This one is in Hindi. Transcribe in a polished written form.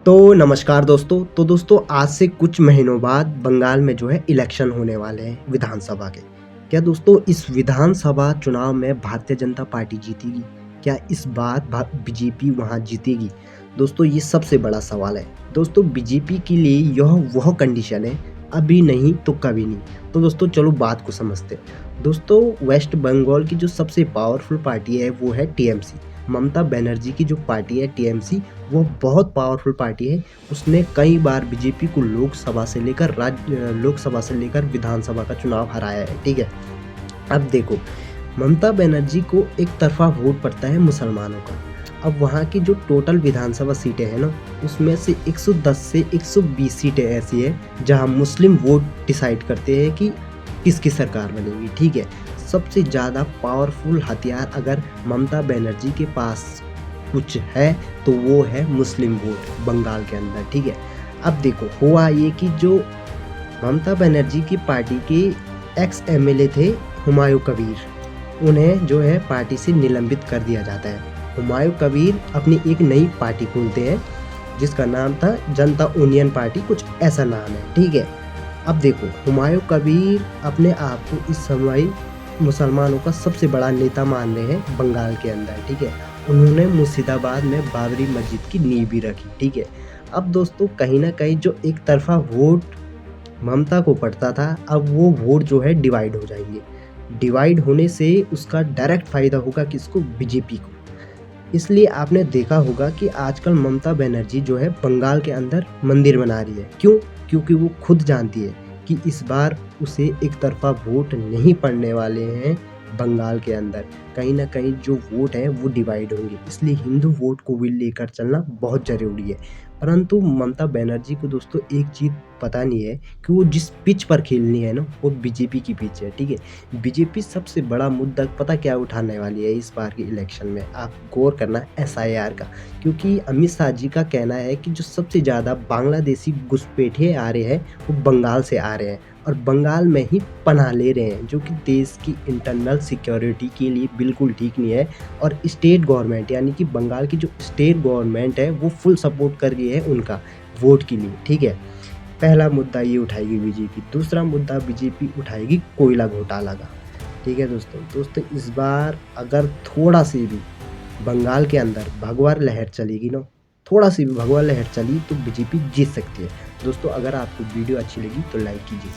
तो नमस्कार दोस्तों। तो दोस्तों आज से कुछ महीनों बाद बंगाल में जो है इलेक्शन होने वाले हैं विधानसभा के। क्या दोस्तों इस विधानसभा चुनाव में भारतीय जनता पार्टी जीतेगी? क्या इस बार बीजेपी वहाँ जीतेगी? दोस्तों ये सबसे बड़ा सवाल है। दोस्तों बीजेपी के लिए यह वह कंडीशन है, अभी नहीं तो कभी नहीं। तो दोस्तों चलो बात को समझते हैं। दोस्तों वेस्ट बंगाल की जो सबसे पावरफुल पार्टी है वो है टीएमसी। ममता बनर्जी की जो पार्टी है टीएमसी, वो बहुत पावरफुल पार्टी है। उसने कई बार बीजेपी को लोकसभा से लेकर विधानसभा का चुनाव हराया है, ठीक है। अब देखो ममता बनर्जी को एक तरफा वोट पड़ता है मुसलमानों का। अब वहाँ की जो टोटल विधानसभा सीटें हैं ना, उसमें से 110 से 120 सीटें ऐसी है जहाँ मुस्लिम वोट डिसाइड करते हैं कि किसकी सरकार बनेगी, ठीक है। सबसे ज़्यादा पावरफुल हथियार अगर ममता बनर्जी के पास कुछ है तो वो है मुस्लिम वोट बंगाल के अंदर, ठीक है। अब देखो हुआ ये कि जो ममता बनर्जी की पार्टी के एक्स एमएलए थे हुमायूं कबीर, उन्हें जो है पार्टी से निलंबित कर दिया जाता है। हुमायूं कबीर अपनी एक नई पार्टी खोलते हैं जिसका नाम था जनता यूनियन पार्टी, कुछ ऐसा नाम है, ठीक है। अब देखो हुमायूं कबीर अपने आप को इस समय मुसलमानों का सबसे बड़ा नेता मान रहे हैं बंगाल के अंदर, ठीक है। उन्होंने मुर्शिदाबाद में बाबरी मस्जिद की नींव भी रखी, ठीक है। अब दोस्तों कहीं ना कहीं जो एक तरफा वोट ममता को पड़ता था, अब वो वोट जो है डिवाइड हो जाएंगे। डिवाइड होने से उसका डायरेक्ट फायदा होगा किसको? बीजेपी को। इसलिए आपने देखा होगा कि आजकल ममता बनर्जी जो है बंगाल के अंदर मंदिर बना रही है। क्यों? क्योंकि वो खुद जानती है कि इस बार उसे एक तरफा वोट नहीं पड़ने वाले हैं बंगाल के अंदर। कहीं ना कहीं जो वोट है वो डिवाइड होंगे, इसलिए हिंदू वोट को भी लेकर चलना बहुत ज़रूरी है। परंतु ममता बनर्जी को दोस्तों एक चीज़ पता नहीं है कि वो जिस पिच पर खेलनी है ना, वो बीजेपी की पिच है, ठीक है। बीजेपी सबसे बड़ा मुद्दा पता क्या उठाने वाली है इस बार के इलेक्शन में? आप गौर करना एसआईआर का। क्योंकि अमित शाह जी का कहना है कि जो सबसे ज़्यादा बांग्लादेशी घुसपैठिए आ रहे हैं वो बंगाल से आ रहे हैं और बंगाल में ही पनाह ले रहे हैं, जो कि देश की इंटरनल सिक्योरिटी के लिए बिल्कुल ठीक नहीं है। और स्टेट गवर्नमेंट यानी कि बंगाल की जो स्टेट गवर्नमेंट है वो फुल सपोर्ट कर रही है उनका वोट के लिए, ठीक है। पहला मुद्दा ये उठाएगी बीजेपी। दूसरा मुद्दा बीजेपी उठाएगी कोयला घोटाला का, ठीक है दोस्तों इस बार अगर थोड़ा सी भी बंगाल के अंदर भगवा लहर चलेगी ना, थोड़ा सी भी भगवा लहर चली तो बीजेपी जीत सकती है। दोस्तों अगर आपको वीडियो अच्छी लगी तो लाइक कीजिए।